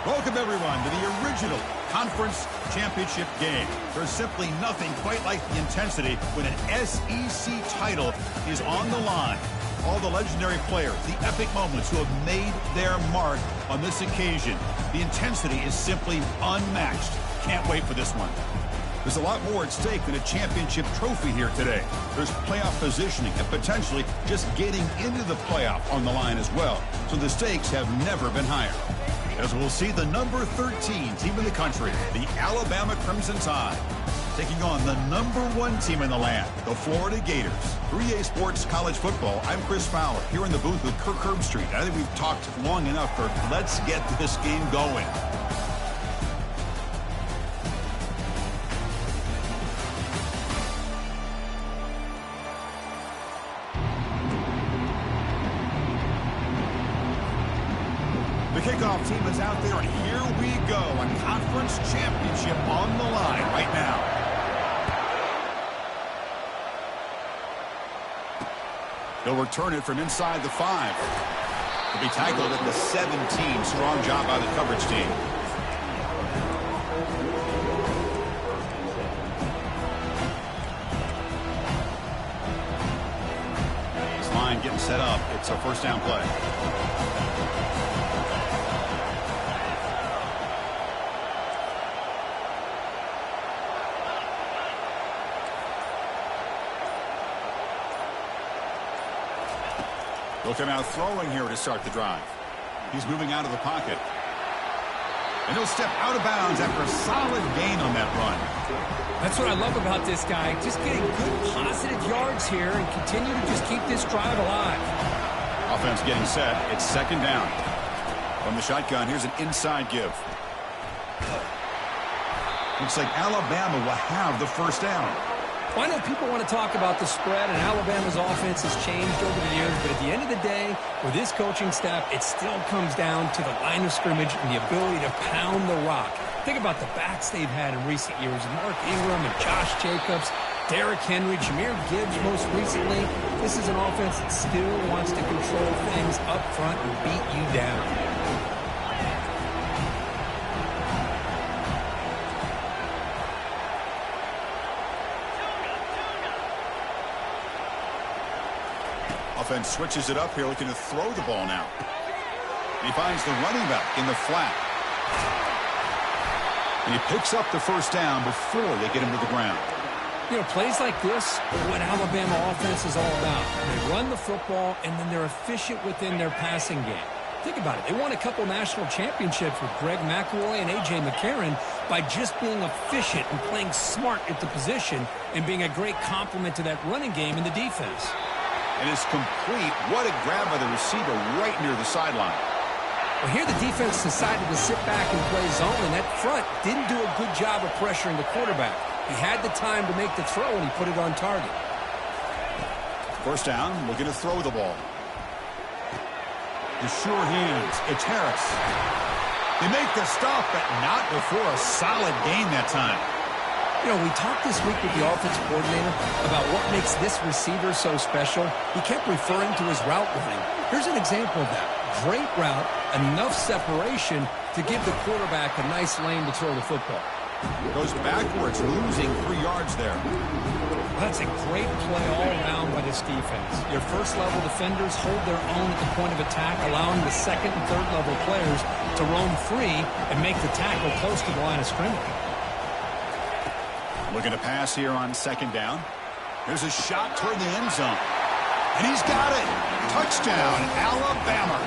Welcome, everyone, to the original conference championship game. There's simply nothing quite like the intensity when an SEC title is on the line. All the legendary players, the epic moments who have made their mark on this occasion. The intensity is simply unmatched. Can't wait for this one. There's a lot more at stake than a championship trophy here today. There's playoff positioning and potentially just getting into the playoff on the line as well. So the stakes have never been higher. As we'll see the number 13 team in the country, the Alabama Crimson Tide, taking on the number 1 team in the land, the Florida Gators. 3A Sports College Football, I'm Chris Fowler, here in the booth with Kirk Herbstreit. I think we've talked long enough, Kirk. Let's get this game going. Kickoff team is out there, and here we go. A conference championship on the line right now. He'll return it from inside the 5. He'll be tackled at the 17. Strong job by the coverage team. This line getting set up. It's a first down play. Look him out throwing here to start the drive. He's moving out of the pocket. And he'll step out of bounds after a solid gain on that run. That's what I love about this guy. Just getting good positive yards here and continue to just keep this drive alive. Offense getting set. It's second down. From the shotgun, here's an inside give. Looks like Alabama will have the first down. Well, I know people want to talk about the spread, and Alabama's offense has changed over the years, but at the end of the day, with this coaching staff, it still comes down to the line of scrimmage and the ability to pound the rock. Think about the backs they've had in recent years. Mark Ingram and Josh Jacobs, Derrick Henry, Jahmyr Gibbs most recently. This is an offense that still wants to control things up front and beat you down. Offense switches it up here, looking to throw the ball now. And he finds the running back in the flat. And he picks up the first down before they get him to the ground. You know, plays like this are what Alabama offense is all about. They run the football, and then they're efficient within their passing game. Think about it. They won a couple national championships with Greg McElroy and A.J. McCarron by just being efficient and playing smart at the position and being a great complement to that running game in the defense. And it's complete. What a grab by the receiver right near the sideline. Well, here the defense decided to sit back and play zone, and that front didn't do a good job of pressuring the quarterback. He had the time to make the throw, and he put it on target. First down, looking to throw the ball. The sure hands. It's Harris. They make the stop, but not before a solid gain that time. You know, we talked this week with the offensive coordinator about what makes this receiver so special. He kept referring to his route running. Here's an example of that. Great route, enough separation to give the quarterback a nice lane to throw the football. Goes backwards, losing 3 yards there. That's a great play all around by this defense. Your first-level defenders hold their own at the point of attack, allowing the second and third-level players to roam free and make the tackle close to the line of scrimmage. Looking to pass here on second down. There's a shot toward the end zone. And he's got it. Touchdown, Alabama.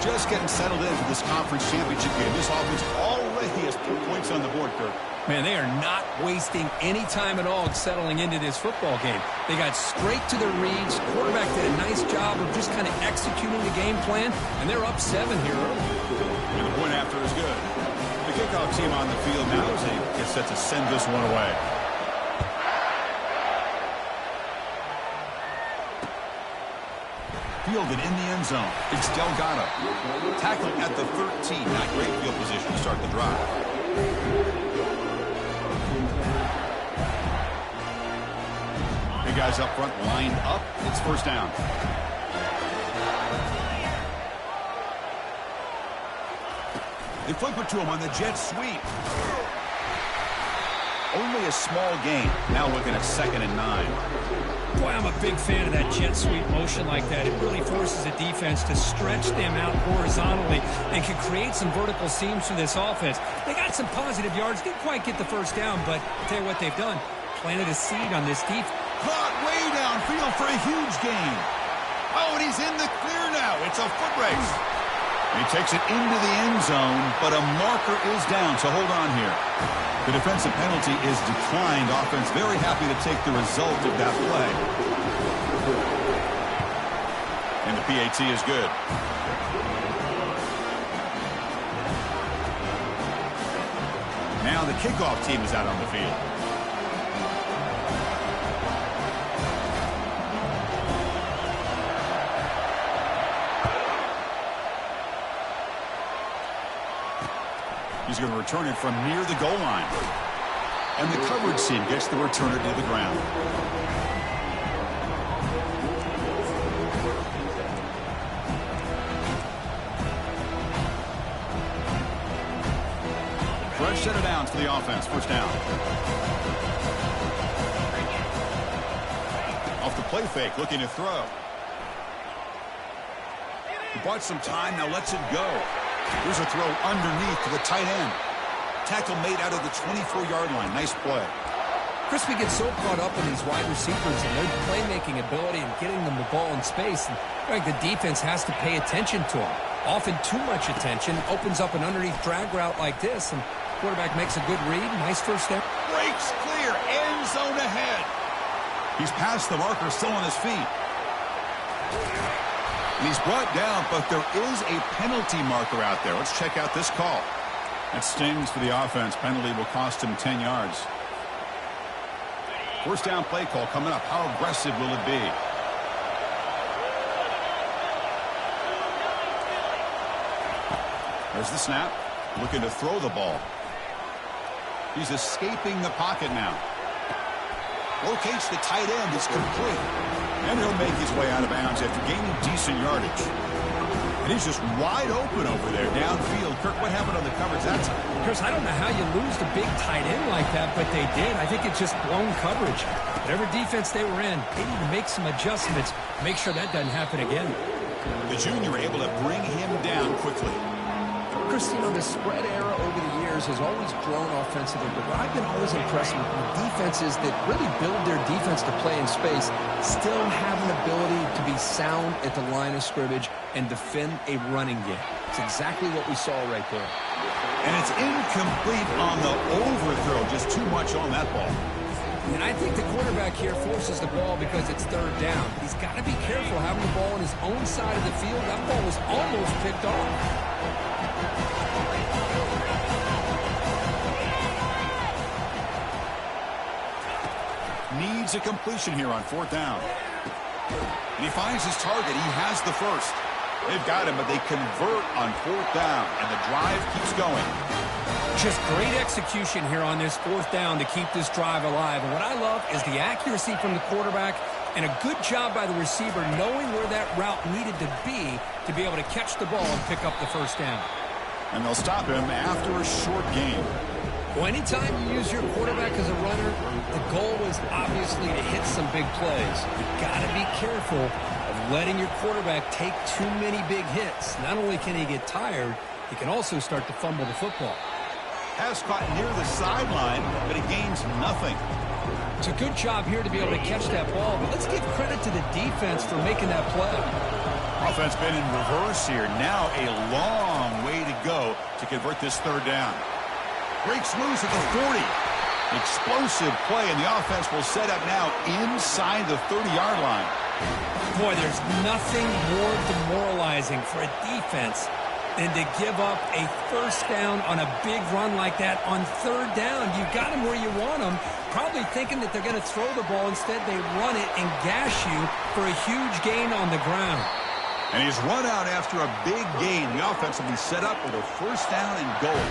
Just getting settled into this conference championship game. This offense already has 2 points on the board, Kirk. Man, they are not wasting any time at all settling into this football game. They got straight to their reads. Quarterback did a nice job of just kind of executing the game plan, and they're up 7 here early. And the point after is good. The kickoff team on the field now as they get set to send this one away. Fielded in the end zone. It's Delgado. Tackling at the 13. Not great field position to start the drive. Big guys up front lined up. It's first down. They flip it to him on the jet sweep. Only a small gain. Now looking at 2nd and 9. Boy, I'm a big fan of that jet sweep motion like that. It really forces the defense to stretch them out horizontally and can create some vertical seams for this offense. They got some positive yards. Didn't quite get the first down, but I'll tell you what they've done. Planted a seed on this defense. Caught way downfield for a huge gain. Oh, and he's in the clear now. It's a foot race. He takes it into the end zone, but a marker is down, so hold on here. The defensive penalty is declined. Offense very happy to take the result of that play. And the PAT is good. Now the kickoff team is out on the field. He's going to return it from near the goal line. And the coverage team gets the returner to the ground. Fresh set of downs for the offense. First down. Off the play fake, looking to throw. He bought some time, now lets it go. Here's a throw underneath to the tight end. Tackle made out of the 24-yard line. Nice play. Crispy gets so caught up in these wide receivers and their playmaking ability and getting them the ball in space. And I think the defense has to pay attention to him. Often too much attention. Opens up an underneath drag route like this, and quarterback makes a good read. Nice first step. Breaks clear. End zone ahead. He's past the marker, still on his feet. And he's brought down, but there is a penalty marker out there. Let's check out this call. That stings for the offense. Penalty will cost him 10 yards. First down play call coming up. How aggressive will it be? There's the snap. Looking to throw the ball. He's escaping the pocket now. Locates the tight end. It's complete. And he'll make his way out of bounds after gaining decent yardage. And he's just wide open over there downfield. Kirk, what happened on the coverage that time? Chris, I don't know how you lose the big tight end like that, but they did. I think it's just blown coverage. Whatever defense they were in, they need to make some adjustments. Make sure that doesn't happen again. The junior able to bring him down quickly. Chris, you know, the spread era over the years has always grown offensively, but what I've been always impressed with defenses that really build their defense to play in space still have an ability to be sound at the line of scrimmage and defend a running game. It's exactly what we saw right there. And it's incomplete on the overthrow. Just too much on that ball. And I think the quarterback here forces the ball because it's third down. He's got to be careful having the ball on his own side of the field. That ball was almost picked off. Needs a completion here on fourth down. And he finds his target. He has the first. They've got him, but they convert on fourth down, and the drive keeps going. Just great execution here on this fourth down to keep this drive alive. And what I love is the accuracy from the quarterback and a good job by the receiver knowing where that route needed to be able to catch the ball and pick up the first down. And they'll stop him after a short gain. Well, anytime you use your quarterback as a runner, the goal is obviously to hit some big plays. You've got to be careful of letting your quarterback take too many big hits. Not only can he get tired, he can also start to fumble the football. Has caught near the sideline, but he gains nothing. It's a good job here to be able to catch that ball, but let's give credit to the defense for making that play. Offense been in reverse here. Now a long way to go to convert this third down. Breaks loose at the 40. Explosive play, and the offense will set up now inside the 30-yard line. Boy, there's nothing more demoralizing for a defense than to give up a first down on a big run like that on third down. You got them where you want them, probably thinking that they're going to throw the ball. Instead, they run it and gash you for a huge gain on the ground. And he's run out after a big gain. The offense will be set up with a first down and goal.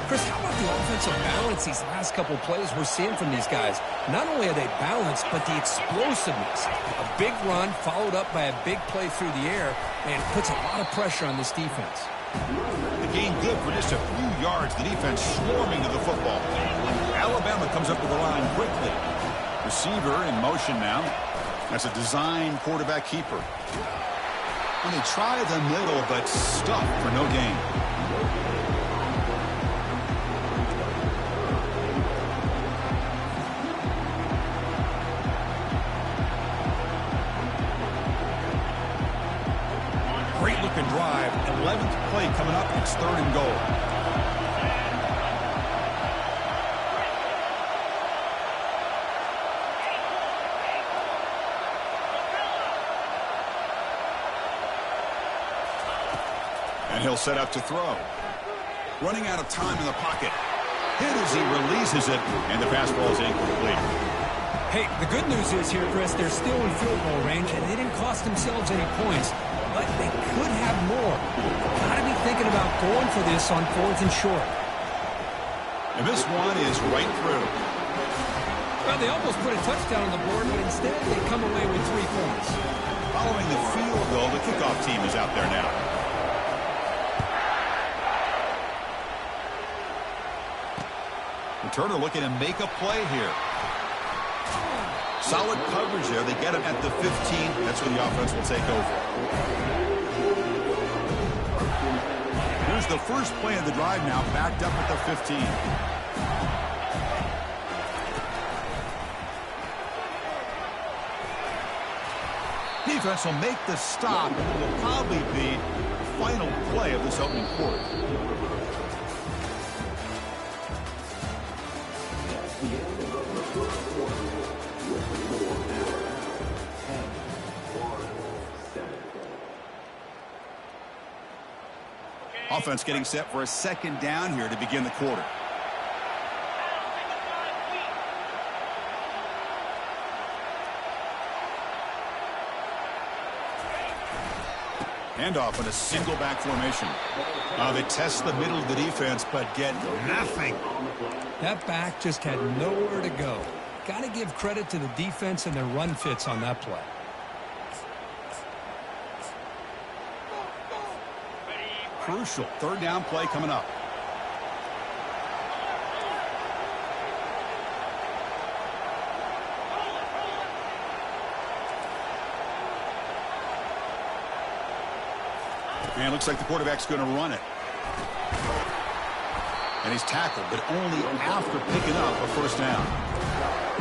Chris, how about the offensive balance these last couple plays we're seeing from these guys? Not only are they balanced, but the explosiveness. A big run followed up by a big play through the air, and puts a lot of pressure on this defense. The gain good for just a few yards. The defense swarming to the football. Alabama comes up to the line quickly. Receiver in motion now. That's a design quarterback keeper. And they try the middle, but stuck for no gain. Great looking drive. 11th play coming up. It's third and goal. And he'll set up to throw. Running out of time in the pocket. Hit as he releases it, and the pass ball is incomplete. Hey, the good news is here, Chris, they're still in field goal range, and they didn't cost themselves any points, but they could have more. Got to be thinking about going for this on fourth and short. And this one is right through. Well, they almost put a touchdown on the board, but instead they come away with 3 points. Following the field goal, the kickoff team is out there now. Turner looking to make a play here. Solid coverage there. They get him at the 15. That's where the offense will take over. Here's the first play of the drive now, backed up at the 15. Defense will make the stop. It will probably be the final play of this opening quarter. Offense getting set for a second down here to begin the quarter. Handoff in a single back formation. They test the middle of the defense, but get nothing. That back just had nowhere to go. Got to give credit to the defense and their run fits on that play. Crucial third down play coming up. And looks like the quarterback's going to run it. And he's tackled, but only after picking up a first down.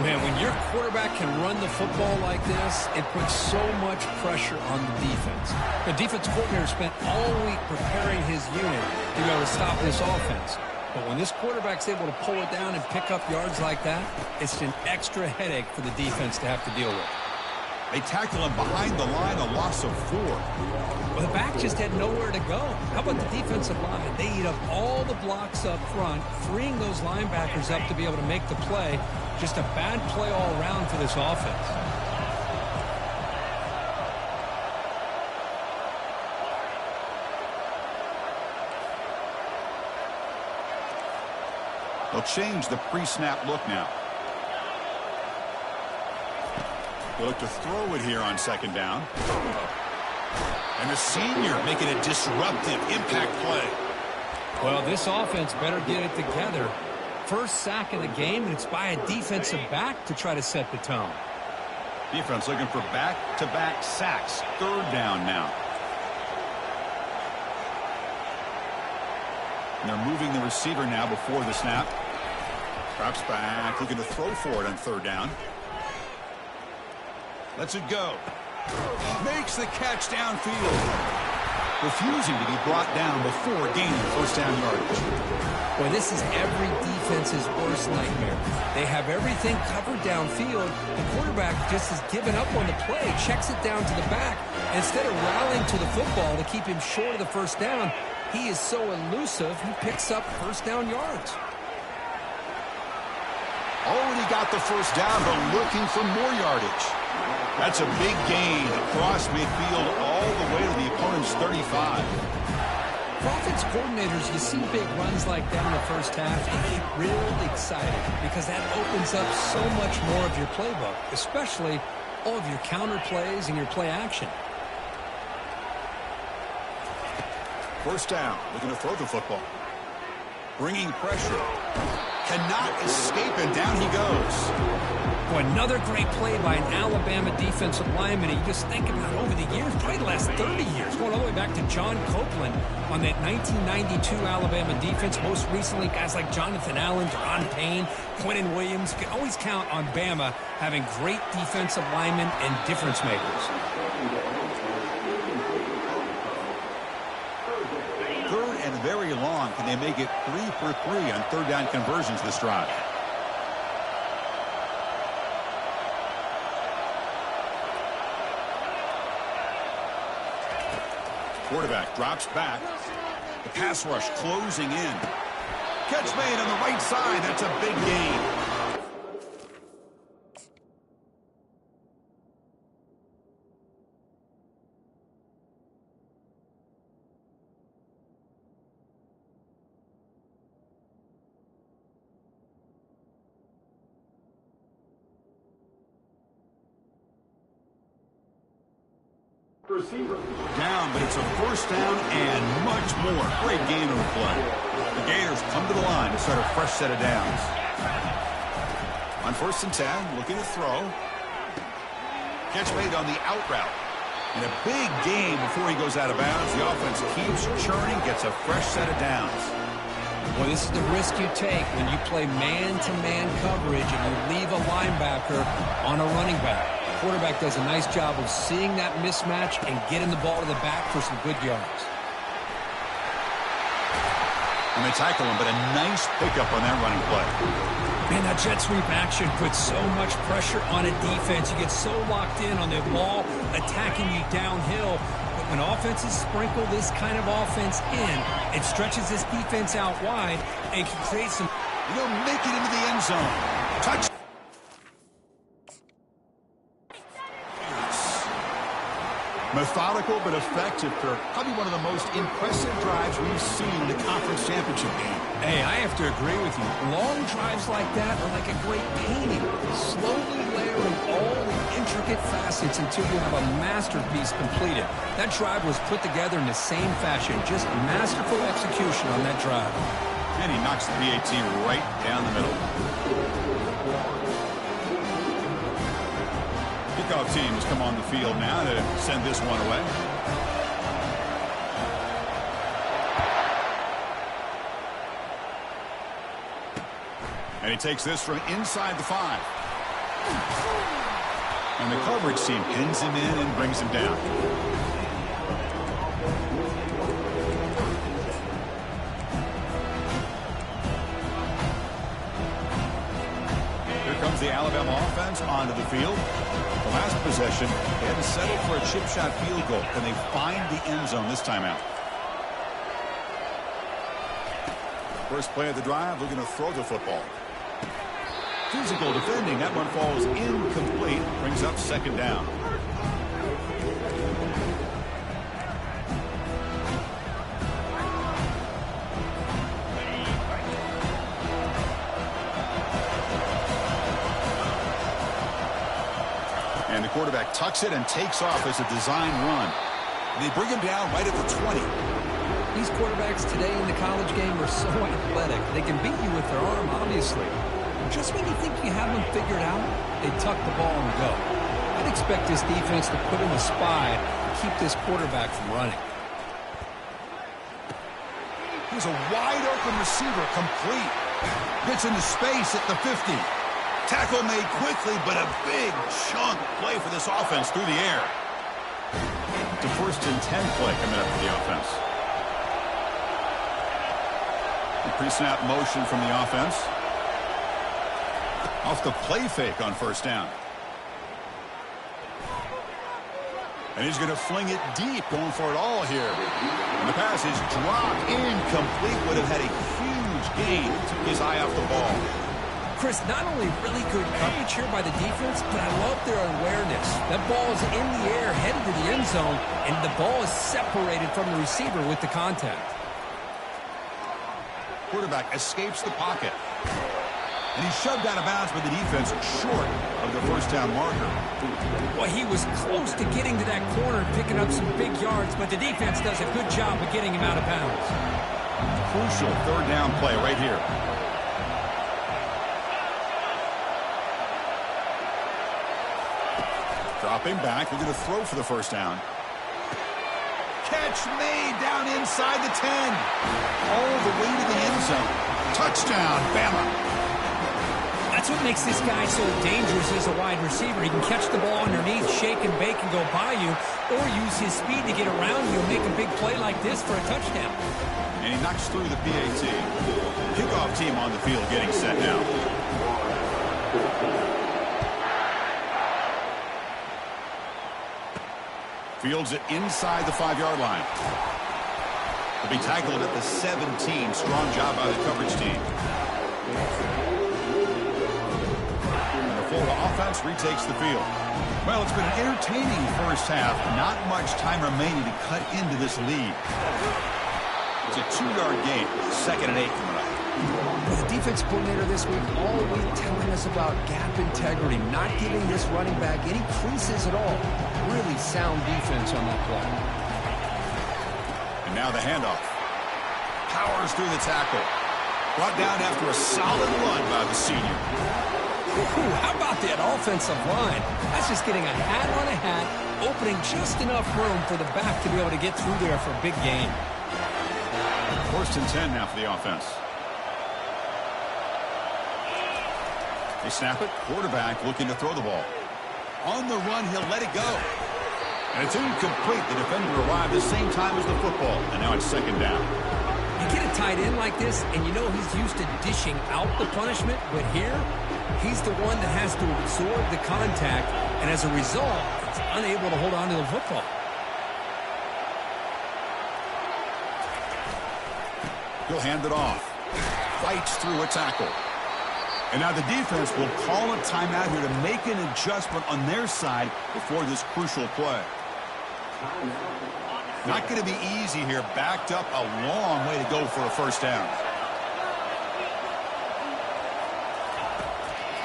Man, when your quarterback can run the football like this, it puts so much pressure on the defense. The defense coordinator spent all week preparing his unit to be able to stop this offense. But when this quarterback's able to pull it down and pick up yards like that, it's an extra headache for the defense to have to deal with. They tackle him behind the line, a loss of 4. Well, the back just had nowhere to go. How about the defensive line? They eat up all the blocks up front, freeing those linebackers up to be able to make the play. Just a bad play all around for this offense. They'll change the pre-snap look now. They look to throw it here on 2nd down. And the senior making a disruptive impact play. Well, this offense better get it together. First sack of the game, and it's by a defensive back to try to set the tone. Defense looking for back-to-back sacks. 3rd down now. And they're moving the receiver now before the snap. Drops back, looking to throw for it on 3rd down. Lets it go. Makes the catch downfield. Refusing to be brought down before gaining 1st down yardage. Well, this is every defense's worst nightmare. They have everything covered downfield. The quarterback just has given up on the play, checks it down to the back. Instead of rallying to the football to keep him short of the 1st down, he is so elusive, he picks up 1st down yards. Already got the 1st down, but looking for more yardage. That's a big gain across midfield all the way to the opponent's 35. For offense coordinators, you see big runs like that in the 1st half, you get real excited because that opens up so much more of your playbook, especially all of your counter plays and your play action. 1st down, looking to throw the football. Bringing pressure. Cannot escape, and down he goes. Boy, another great play by an Alabama defensive lineman. You just think about over the years, probably the last 30 years, going all the way back to John Copeland on that 1992 Alabama defense. Most recently, guys like Jonathan Allen, Deron Payne, Quentin Williams. You can always count on Bama having great defensive linemen and difference makers. 3rd and very long. Can they make it 3 for 3 on 3rd down conversions this drive? Quarterback drops back. The pass rush closing in. Catch made on the right side. That's a big gain. Down, but it's a 1st down and much more. Great gain on the play. The Gators come to the line to start a fresh set of downs. On 1st and 10, looking to throw. Catch made on the out route. And a big gain before he goes out of bounds. The offense keeps churning, gets a fresh set of downs. Well, this is the risk you take when you play man-to-man coverage and you leave a linebacker on a running back. The quarterback does a nice job of seeing that mismatch and getting the ball to the back for some good yards. And they tackle him, but a nice pickup on that running play. Man, that jet sweep action puts so much pressure on a defense. You get so locked in on the ball attacking you downhill. But when offenses sprinkle this kind of offense in, it stretches this defense out wide and can create some... They'll make it into the end zone. Touch. Methodical but effective, Kirk. Probably one of the most impressive drives we've seen in the conference championship game. Hey, I have to agree with you. Long drives like that are like a great painting. Slowly layering all the intricate facets until you have a masterpiece completed. That drive was put together in the same fashion. Just masterful execution on that drive. And he knocks the PAT right down the middle. Kickoff teams come on the field now to send this one away. And he takes this from inside the 5. And the coverage team pins him in and brings him down. onto the field. The last possession, they had to settle for a chip shot field goal. Can they find the end zone this time out? First play of the drive, looking to throw the football. Physical defending. That one falls incomplete. Brings up second down. And the quarterback tucks it and takes off as a design run. They bring him down right at the 20. These quarterbacks today in the college game are so athletic. They can beat you with their arm, obviously. Just when you think you have them figured out, they tuck the ball and go. I'd expect this defense to put in a spy and keep this quarterback from running. Here's a wide-open receiver, complete. Gets into space at the 50. Tackle made quickly, but a big chunk play for this offense through the air. The 1st and 10 play coming up for the offense. The pre-snap motion from the offense. Off the play fake on first down. And he's going to fling it deep, going for it all here. And the pass is dropped, incomplete. Would have had a huge gain. Took his eye off the ball. Chris, not only really good coverage here by the defense, but I love their awareness. That ball is in the air, headed to the end zone, and the ball is separated from the receiver with the contact. Quarterback escapes the pocket. And he's shoved out of bounds with the defense short of the first down marker. Well, he was close to getting to that corner and picking up some big yards, but the defense does a good job of getting him out of bounds. Crucial third down play right here. Dropping back, we're going to throw for the first down. Catch made down inside the 10. All the way to the end zone. Touchdown, Bama. That's what makes this guy so dangerous as a wide receiver. He can catch the ball underneath, shake and bake and go by you, or use his speed to get around you and make a big play like this for a touchdown. And he knocks through the PAT. Kickoff team on the field getting set now. Fields it inside the 5-yard line. Will be tackled at the 17. Strong job by the coverage team. And the Florida offense retakes the field. Well, it's been an entertaining first half. Not much time remaining to cut into this lead. It's a 2-yard gain. 2nd and 8 coming up. Well, the defense coordinator this week all week telling us about gap integrity, not giving this running back any creases at all. Really sound defense on that play. And now the handoff. Powers through the tackle. Brought down after a solid run by the senior. Ooh, how about that offensive line? That's just getting a hat on a hat, opening just enough room for the back to be able to get through there for a big gain. 1st and 10 now for the offense. They snap it. Quarterback looking to throw the ball. On the run, he'll let it go. And it's incomplete. The defender arrived at the same time as the football. And now it's 2nd down. You get a tight end like this, and you know he's used to dishing out the punishment. But here, he's the one that has to absorb the contact. And as a result, he's unable to hold on to the football. He'll hand it off. Fights through a tackle. And now the defense will call a timeout here to make an adjustment on their side before this crucial play. Not going to be easy here. Backed up a long way to go for a first down.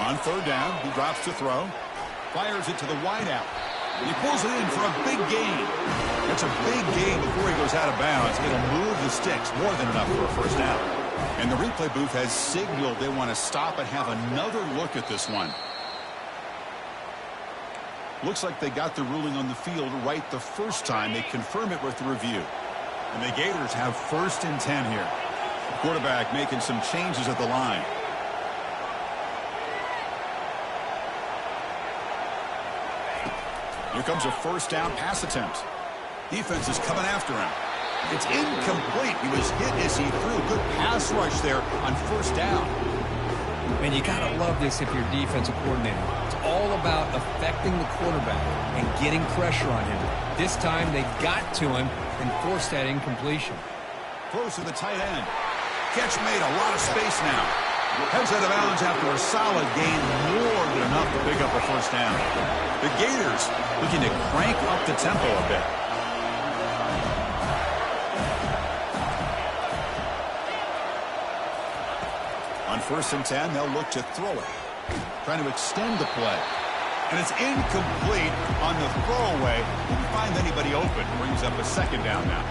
On 3rd down, he drops to throw. Fires it to the wideout. He pulls it in for a big gain. It's a big gain before he goes out of bounds. It'll move the sticks more than enough for a first down. And the replay booth has signaled they want to stop and have another look at this one. Looks like they got the ruling on the field right the first time. They confirm it with the review. And the Gators have 1st and 10 here. The quarterback making some changes at the line. Here comes a first down pass attempt. Defense is coming after him. It's incomplete. He was hit as he threw a good pass rush there on 1st down. And you got to love this if you're defensive coordinator. It's all about affecting the quarterback and getting pressure on him. This time they got to him and forced that incompletion. Close to the tight end. Catch made, a lot of space now. Heads out of bounds after a solid gain, more than enough to pick up a first down. The Gators looking to crank up the tempo a bit. On 1st and 10, they'll look to throw it. Trying to extend the play. And it's incomplete on the throwaway. Didn't find anybody open. Brings up a 2nd down now.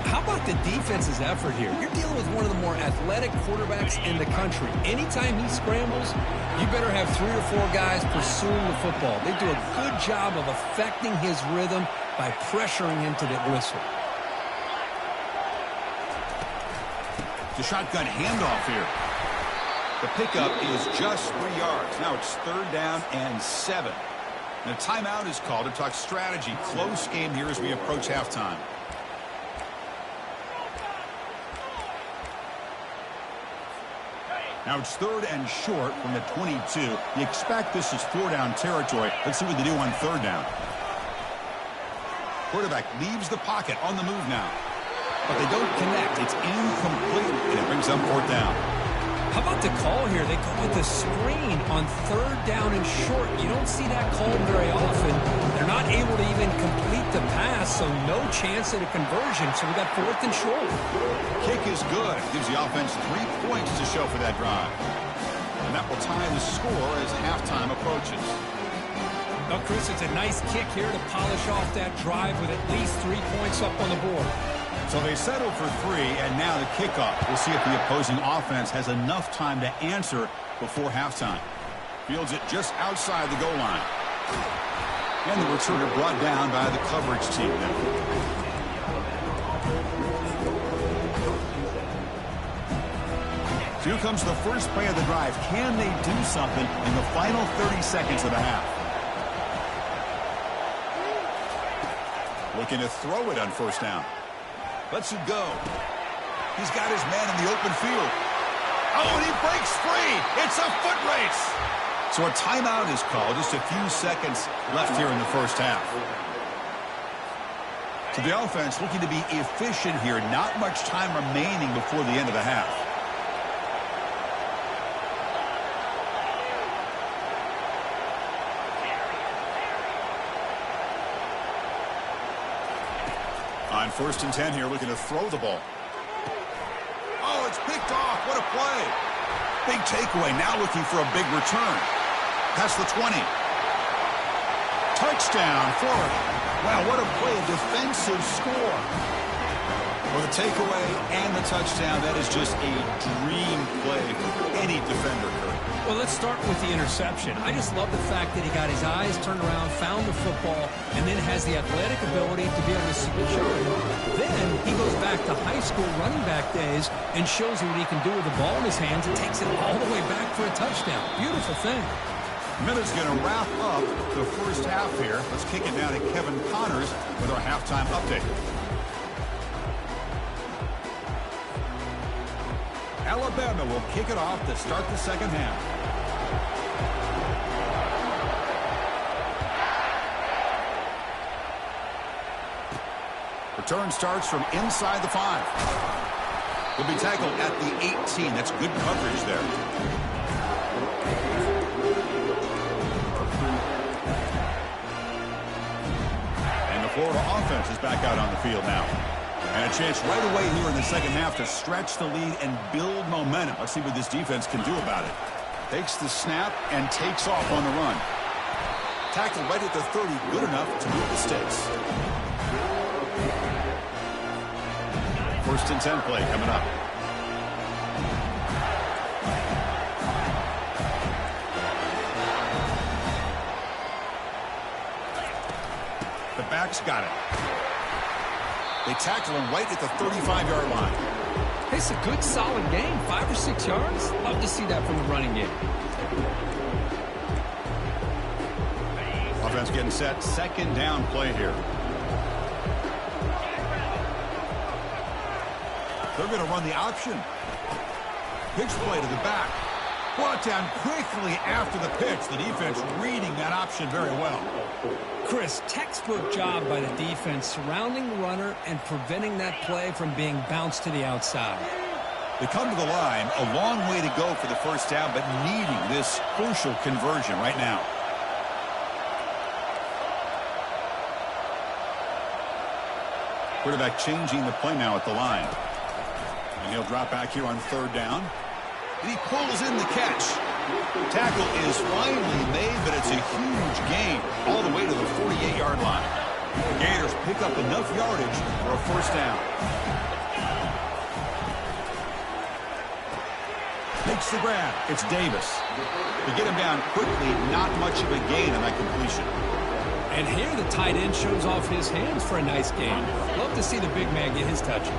How about the defense's effort here? You're dealing with one of the more athletic quarterbacks in the country. Anytime he scrambles, you better have 3 or 4 guys pursuing the football. They do a good job of affecting his rhythm by pressuring him to the whistle. The shotgun handoff here. The pickup is just 3 yards. Now it's 3rd down and 7. And a timeout is called to talk strategy. Close game here as we approach halftime. Now it's 3rd and short from the 22. You expect this is 4-down territory. Let's see what they do on 3rd down. Quarterback leaves the pocket on the move now. But they don't connect. It's incomplete, and it brings up 4th down. How about the call here? They go with the screen on 3rd down and short. You don't see that called very often. They're not able to even complete the pass, so no chance at a conversion. So we got 4th and short. Kick is good. Gives the offense 3 points to show for that drive. And that will tie the score as halftime approaches. Now, Chris, it's a nice kick here to polish off that drive with at least 3 points up on the board. So they settle for 3, and now the kickoff. We'll see if the opposing offense has enough time to answer before halftime. Fields it just outside the goal line. And the returner brought down by the coverage team now. So here comes the first play of the drive. Can they do something in the final 30 seconds of the half? Looking to throw it on 1st down. Lets it go. He's got his man in the open field. Oh, and he breaks free. It's a foot race. So a timeout is called. Just a few seconds left here in the first half. So the offense looking to be efficient here. Not much time remaining before the end of the half. On 1st and 10 here, looking to throw the ball. Oh, it's picked off. What a play. Big takeaway. Now looking for a big return. Past the 20. Touchdown, Florida. Wow, what a play. A defensive score. Well, the takeaway and the touchdown, that is just a dream play for any defender, Kurt. Well, let's start with the interception. I just love the fact that he got his eyes turned around, found the football, and then has the athletic ability to be able to secure it. Then he goes back to high school running back days and shows you what he can do with the ball in his hands and takes it all the way back for a touchdown. Beautiful thing. Minute's going to wrap up the first half here. Let's kick it down to Kevin Connors with our halftime update. Alabama will kick it off to start the second half. Return starts from inside the 5. Will be tackled at the 18. That's good coverage there. And the Florida offense is back out on the field now. And a chance right away here in the second half to stretch the lead and build momentum. Let's see what this defense can do about it. Takes the snap and takes off on the run. Tackled right at the 30. Good enough to move the sticks. 1st and 10 play coming up. The back's got it. They tackle him right at the 35-yard line. It's a good, solid game. 5 or 6 yards. Love to see that from the running game. Offense getting set. 2nd down play here. They're going to run the option. Pitch play to the back. Brought down quickly after the pitch. The defense reading that option very well. Chris, textbook job by the defense surrounding the runner and preventing that play from being bounced to the outside. They come to the line, a long way to go for the first down, but needing this crucial conversion right now. Quarterback changing the play now at the line. And he'll drop back here on third down. And he pulls in the catch. Tackle is finally made, but it's a huge gain all the way to the 48-yard line. The Gators pick up enough yardage for a first down. Makes the grab. It's Davis. To get him down quickly, not much of a gain on that completion. And here the tight end shows off his hands for a nice gain. Love to see the big man get his touches.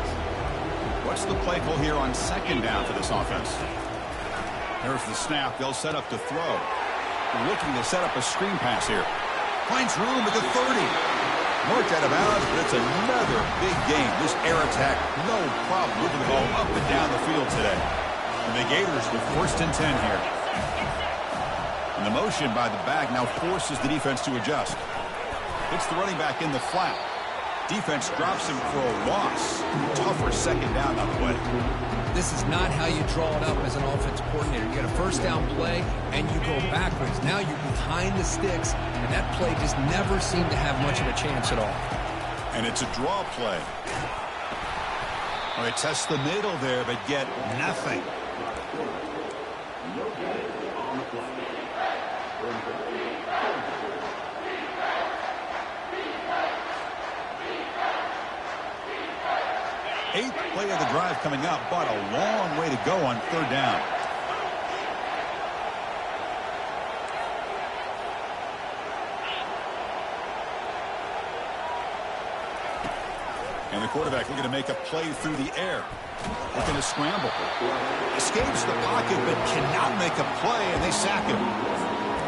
What's the play call here on second down for this offense? There's the snap. They'll set up to throw. Looking to set up a screen pass here. Finds room at the 30. Marked out of bounds, but it's another big game. This air attack, no problem moving the ball up and down the field today. And the Gators with first and 10 here. And the motion by the back now forces the defense to adjust. It's the running back in the flat. Defense drops him for a loss. Tougher second down that play. This is not how you draw it up as an offensive coordinator. You get a first down play, and you go backwards. Now you're behind the sticks, and that play just never seemed to have much of a chance at all. And it's a draw play. Well, they test the middle there, but get nothing. Eighth play of the drive coming up, but a long way to go on third down. And the quarterback looking to make a play through the air. Looking to scramble. Escapes the pocket, but cannot make a play, and they sack him.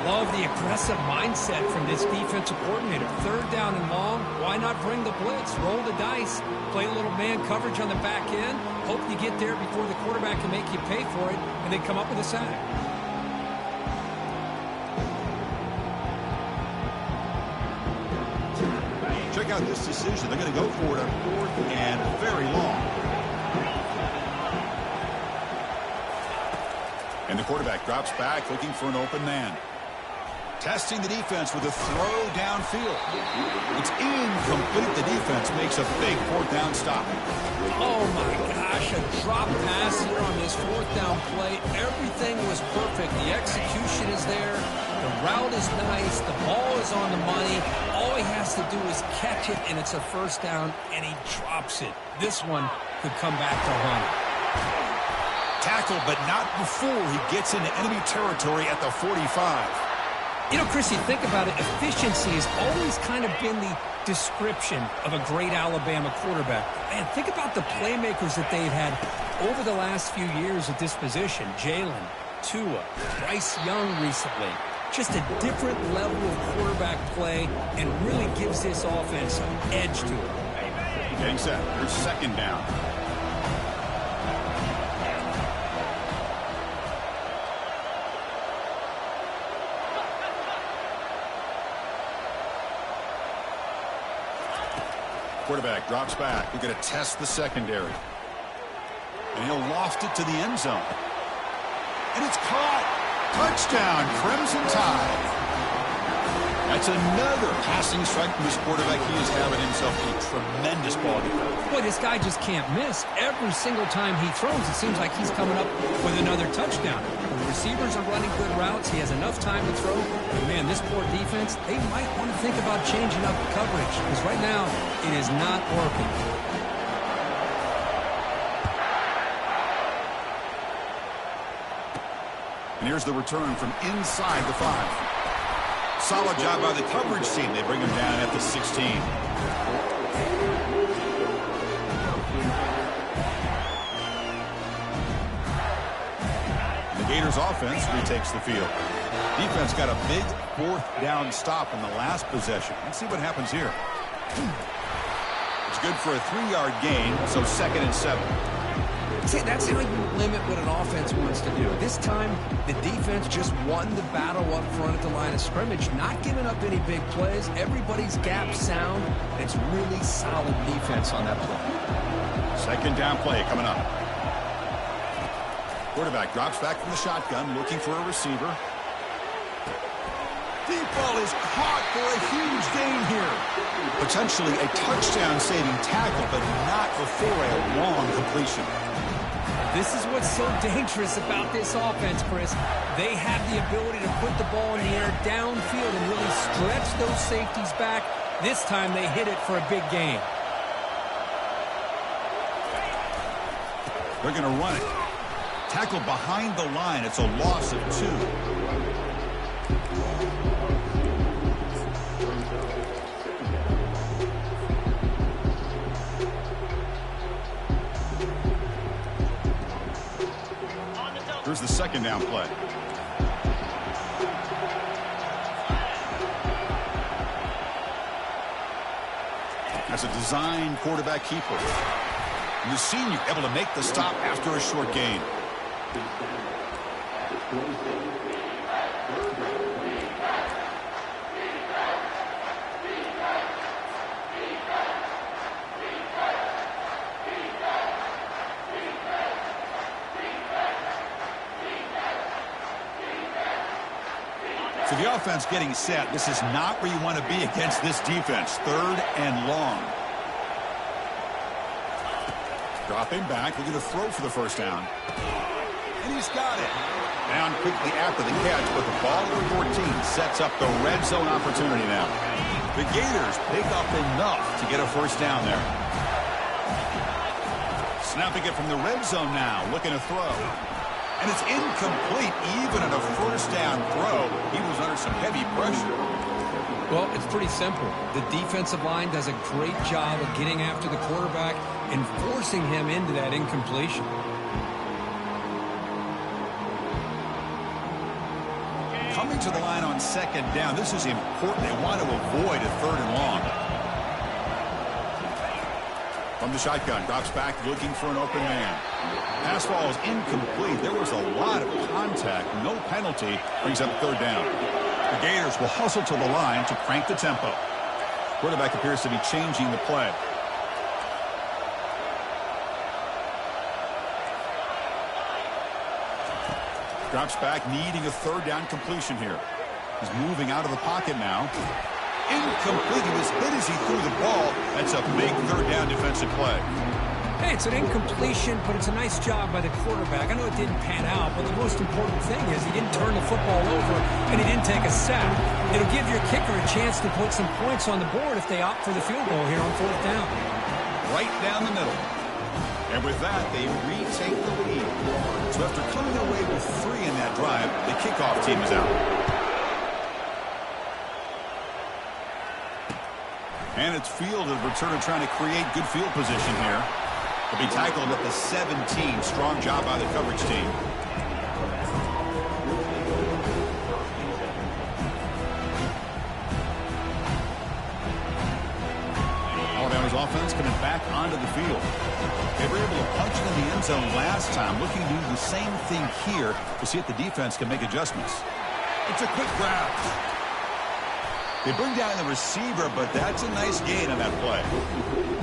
Love the aggressive mindset from this defensive coordinator. Third down and long, why not bring the blitz? Roll the dice. Play a little man coverage on the back end. Hope you get there before the quarterback can make you pay for it, and then come up with a sack. Check out this decision. They're going to go for it on fourth and very long. And the quarterback drops back looking for an open man. Testing the defense with a throw downfield. It's incomplete. The defense makes a big fourth down stop. Oh my gosh, a drop pass here on this fourth down play. Everything was perfect. The execution is there. The route is nice. The ball is on the money. All he has to do is catch it, and it's a first down, and he drops it. This one could come back to haunt him. Tackle, but not before he gets into enemy territory at the 45. You know, Chris, you think about it, efficiency has always kind of been the description of a great Alabama quarterback. Man, think about the playmakers that they've had over the last few years at this position. Jalen, Tua, Bryce Young recently. Just a different level of quarterback play and really gives this offense an edge to it. Getting set. Here's second down. Quarterback drops back. They're going to test the secondary. And he'll loft it to the end zone. And it's caught. Touchdown, Crimson Tide. That's another passing strike from this quarterback. He is having himself a tremendous ball game. Boy, this guy just can't miss. Every single time he throws, it seems like he's coming up with another touchdown. The receivers are running good routes. He has enough time to throw. But, man, this poor defense, they might want to think about changing up coverage because right now it is not working. And here's the return from inside the 5. Solid job by the coverage team. They bring him down at the 16. The Gators offense retakes the field. Defense got a big fourth down stop in the last possession. Let's see what happens here. It's good for a 3-yard gain, so 2nd and 7. See, that's how you limit what an offense wants to do. This time, the defense just won the battle up front at the line of scrimmage, not giving up any big plays. Everybody's gap sound. It's really solid defense on that play. Second down play coming up. Quarterback drops back from the shotgun, looking for a receiver. Deep ball is caught for a huge gain here. Potentially a touchdown-saving tackle, but not before a long completion. This is what's so dangerous about this offense, Chris. They have the ability to put the ball in the air downfield and really stretch those safeties back. This time they hit it for a big gain. They're going to run it. Tackle behind the line. It's a loss of 2. Here's the second down play. As a design quarterback keeper. And the senior able to make the stop after a short gain. So the offense getting set. This is not where you want to be against this defense. 3rd and long. Dropping back, looking to throw for the first down. And he's got it. Down quickly after the catch, but the ball at the 14 sets up the red zone opportunity now. The Gators pick up enough to get a first down there. Snapping it from the red zone now, looking to throw. And it's incomplete, even on a first down throw. He was under some heavy pressure. Well, it's pretty simple. The defensive line does a great job of getting after the quarterback and forcing him into that incompletion. Coming to the line on second down, this is important. They want to avoid a 3rd and long. From the shotgun, drops back, looking for an open man. Pass ball is incomplete. There was a lot of contact. No penalty. Brings up 3rd down. The Gators will hustle to the line to crank the tempo. Quarterback appears to be changing the play. Drops back, needing a 3rd down completion here. He's moving out of the pocket now. Incomplete. He was hit as he threw the ball. That's a big 3rd down defensive play. Hey, it's an incompletion, but it's a nice job by the quarterback. I know it didn't pan out, but the most important thing is he didn't turn the football over and he didn't take a sack. It'll give your kicker a chance to put some points on the board if they opt for the field goal here on 4th down. Right down the middle. And with that, they retake the lead. So after coming away with 3 in that drive, the kickoff team is out. And it's fielded. Returner trying to create good field position here. He'll be tackled at the 17. Strong job by the coverage team. Alabama's offense coming back onto the field. They were able to punch it in the end zone last time. Looking to do the same thing here to see if the defense can make adjustments. It's a quick grab. They bring down the receiver, but that's a nice gain on that play.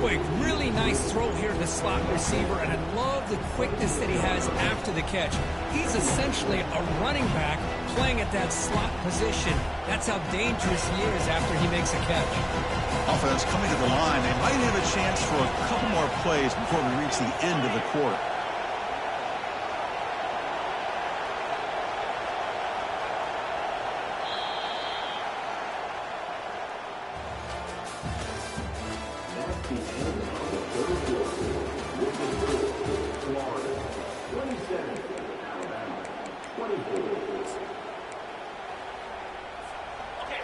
Boy, really nice throw here to the slot receiver, and I love the quickness that he has after the catch. He's essentially a running back playing at that slot position. That's how dangerous he is after he makes a catch. Offense coming to the line. They might have a chance for a couple more plays before we reach the end of the quarter.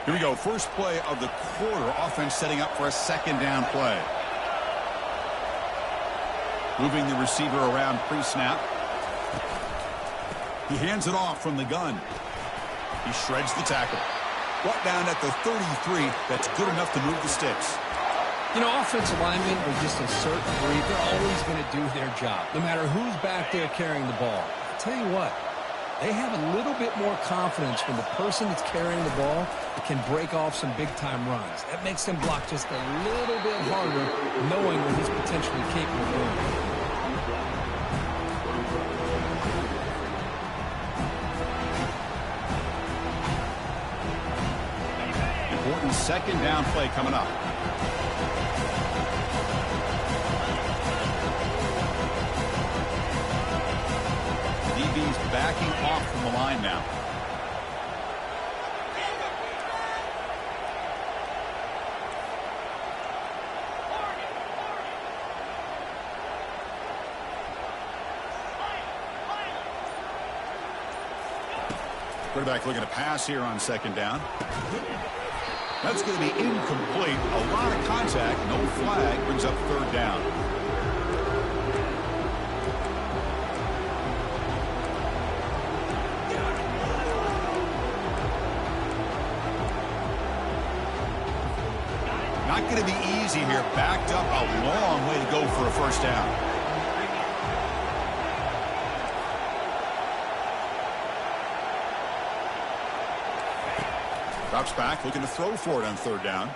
Here we go. First play of the quarter. Offense setting up for a 2nd down play. Moving the receiver around pre-snap. He hands it off from the gun. He shreds the tackle. Brought down at the 33. That's good enough to move the sticks. You know, offensive linemen are just a certain breed. They're always going to do their job, no matter who's back there carrying the ball. I'll tell you what, they have a little bit more confidence when the person that's carrying the ball can break off some big-time runs. That makes them block just a little bit harder, knowing what he's potentially capable of doing. Important second down play coming up. DB's backing off from the line now. Quarterback looking to pass here on second down. That's going to be incomplete. A lot of contact. No flag. Brings up third down. Not going to be easy here. Backed up a long way to go for a first down. Drops back, looking to throw for it on third down.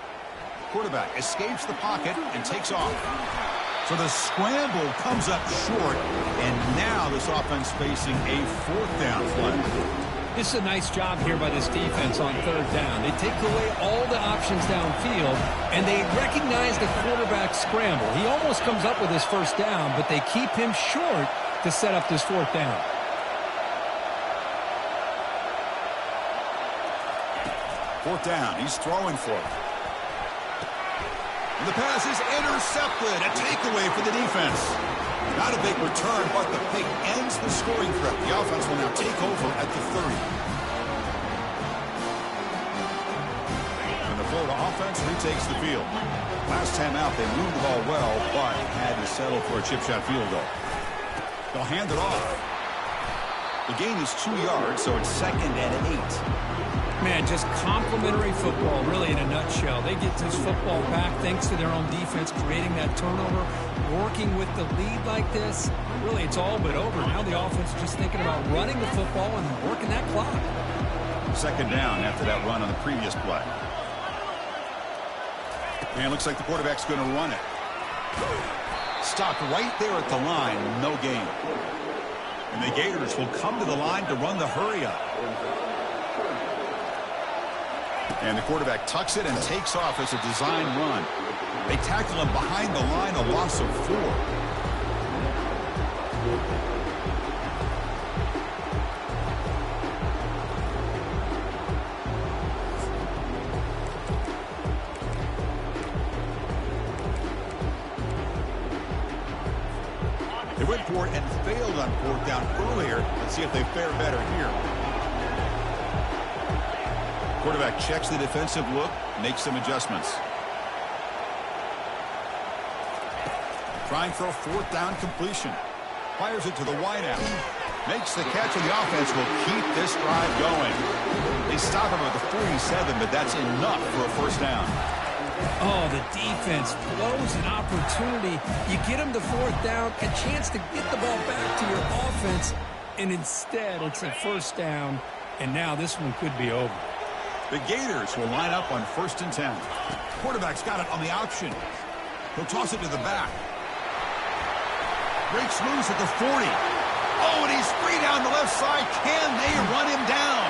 Quarterback escapes the pocket and takes off. So the scramble comes up short, and now this offense facing a fourth down play. This is a nice job here by this defense on third down. They take away all the options downfield, and they recognize the quarterback scramble. He almost comes up with his first down, but they keep him short to set up this fourth down. Fourth down, he's throwing for it. And the pass is intercepted. A takeaway for the defense. Not a big return, but the pick ends the scoring threat. The offense will now take over at the 30. And the Florida offense retakes the field. Last time out, they moved the ball well, but had to settle for a chip shot field goal. They'll hand it off. The gain is 2 yards, so it's 2nd and 8. Man, just complimentary football, really, in a nutshell. They get this football back thanks to their own defense, creating that turnover, working with the lead like this. Really, it's all but over. Now the offense is just thinking about running the football and working that clock. Second down after that run on the previous play. And looks like the quarterback's going to run it. Stopped right there at the line, no gain. And the Gators will come to the line to run the hurry-up. And the quarterback tucks it and takes off as a design run. They tackle him behind the line, a loss of 4. They went for it and failed on fourth down earlier. Let's see if they fare better here. Quarterback checks the defensive look, makes some adjustments. Trying for a fourth down completion. Fires it to the wideout. Makes the catch, and the offense will keep this drive going. They stop him at the 47, but that's enough for a first down. Oh, the defense blows an opportunity. You get them to fourth down, a chance to get the ball back to your offense, and instead it's a first down, and now this one could be over. The Gators will line up on 1st and 10. Quarterback's got it on the option. He'll toss it to the back. Breaks loose at the 40. Oh, and he's free down the left side. Can they run him down?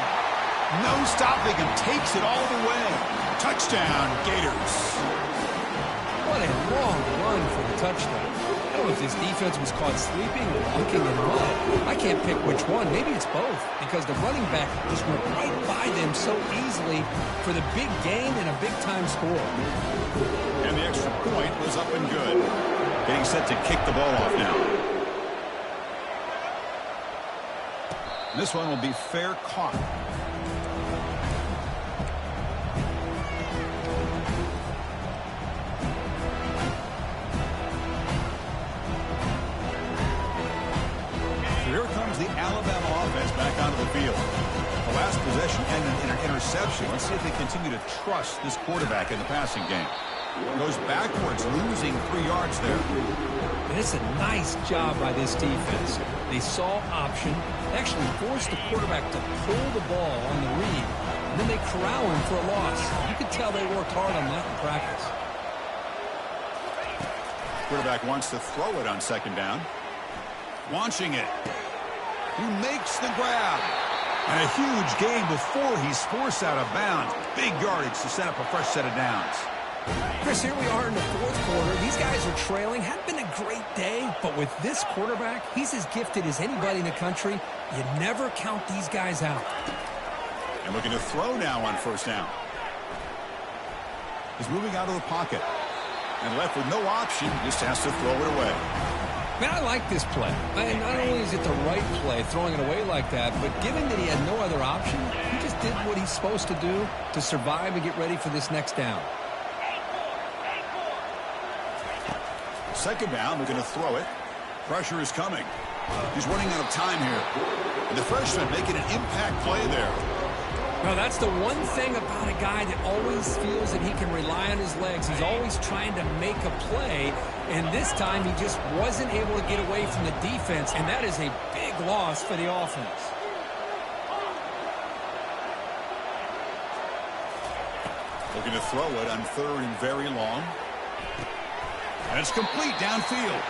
No stopping him. Takes it all the way. Touchdown, Gators. What a long run for the touchdown. I don't know if this defense was caught sleeping or walking in mud. I can't pick which one. Maybe it's both, because the running back just went right by them so easily for the big gain and a big-time score. And the extra point was up and good. Getting set to kick the ball off now. And this one will be fair caught. Here comes the Alabama offense back onto the field. The last possession ended in an interception. Let's see if they continue to trust this quarterback in the passing game. Goes backwards, losing 3 yards there. And it's a nice job by this defense. They saw option, actually forced the quarterback to pull the ball on the read, and then they corral him for a loss. You could tell they worked hard on that in practice. Quarterback wants to throw it on 2nd down. Launching it. He makes the grab. And a huge gain before he's forced out of bounds. Big yardage to set up a fresh set of downs. Chris, here we are in the 4th quarter. These guys are trailing. Hadn't been a great day, but with this quarterback, he's as gifted as anybody in the country. You never count these guys out. And looking to throw now on 1st down. He's moving out of the pocket. And left with no option, just has to throw it away. Man, I like this play. And not only is it the right play, throwing it away like that, but given that he had no other option, he just did what he's supposed to do to survive and get ready for this next down. 2nd down, they're going to throw it. Pressure is coming. He's running out of time here. And the freshman making an impact play there. Now, that's the one thing about a guy that always feels that he can rely on his legs. He's always trying to make a play, and this time he just wasn't able to get away from the defense, and that is a big loss for the offense. Looking to throw it on 3rd and very long. And it's complete downfield.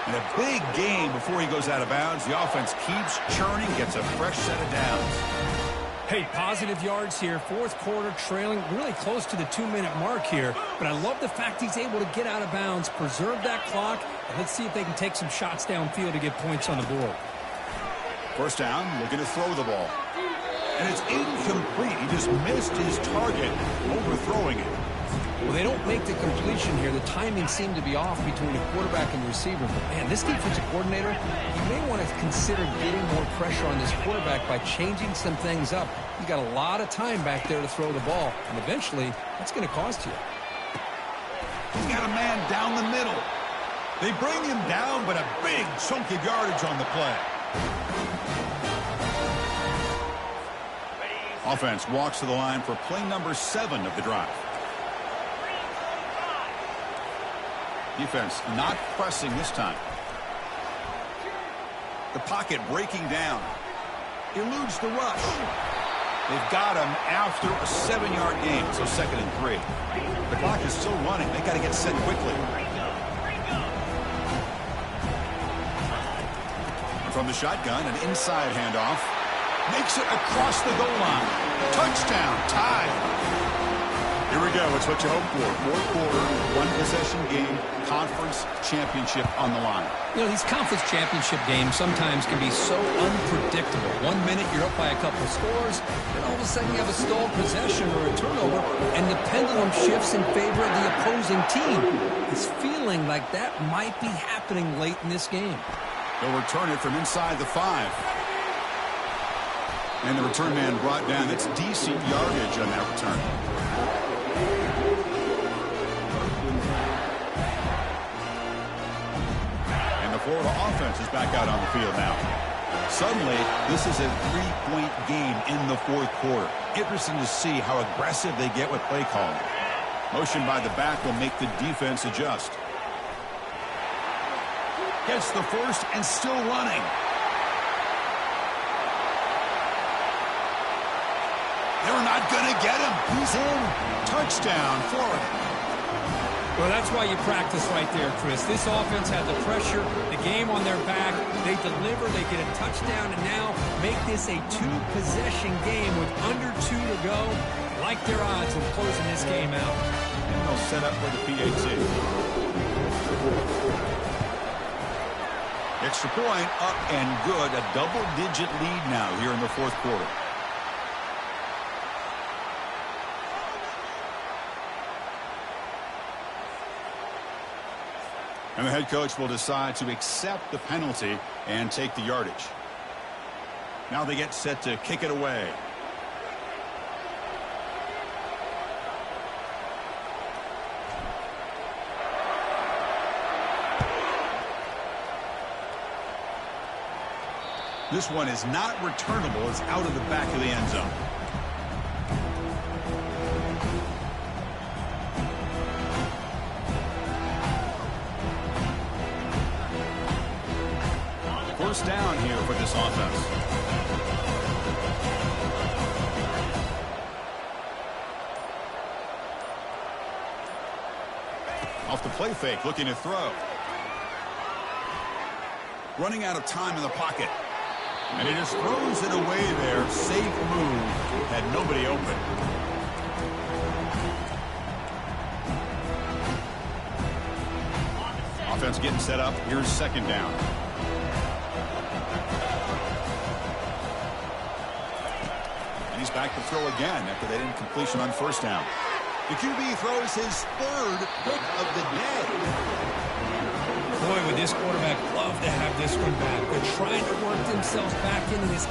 And a big gain before he goes out of bounds. The offense keeps churning, gets a fresh set of downs. Hey, positive yards here. 4th quarter, trailing really close to the 2-minute mark here. But I love the fact he's able to get out of bounds, preserve that clock, and let's see if they can take some shots downfield to get points on the board. 1st down, looking to throw the ball. And it's incomplete. He just missed his target, overthrowing it. Well, they don't make the completion here. The timing seemed to be off between the quarterback and the receiver. But, man, this defensive coordinator, he may want to consider getting more pressure on this quarterback by changing some things up. He's got a lot of time back there to throw the ball, and eventually that's going to cost you. He's got a man down the middle. They bring him down, but a big chunk of yardage on the play. Offense walks to the line for play number 7 of the drive. Defense not pressing this time. The pocket breaking down. Eludes the rush. They've got him after a 7-yard gain, so 2nd and 3. The clock is still running. They got to get set quickly. And from the shotgun, an inside handoff. Makes it across the goal line. Touchdown, tied. Here we go. It's what you hope for. 4th quarter, 1-possession game, conference championship on the line. You know, these conference championship games sometimes can be so unpredictable. 1 minute you're up by a couple of scores, then all of a sudden you have a stalled possession or a turnover, and the pendulum shifts in favor of the opposing team. It's feeling like that might be happening late in this game. They'll return it from inside the 5. And the return man brought down. That's decent yardage on that return. And the Florida offense is back out on the field now. Suddenly, this is a 3-point game in the 4th quarter. Interesting to see how aggressive they get with play calling. Motion by the back will make the defense adjust. Gets the first and still running. They're not going to get him. He's in. Touchdown, Florida. Well, that's why you practice right there, Chris. This offense had the pressure, the game on their back. They deliver, they get a touchdown, and now make this a 2-possession game with under 2 to go. Like their odds of closing this game out. And they'll set up for the PAT. Extra point, up and good. A double-digit lead now here in the 4th quarter. And the head coach will decide to accept the penalty and take the yardage. Now they get set to kick it away. This one is not returnable. It's out of the back of the end zone. first down here for this offense. Off the play fake, looking to throw. Running out of time in the pocket. And he just throws it away there. Safe move. Had nobody open. Offense getting set up. Here's second down. And he's back to throw again after that incompletion on first down. The QB throws his third pick of the day. Boy, would this quarterback love to have this one back. They're trying to work themselves back into this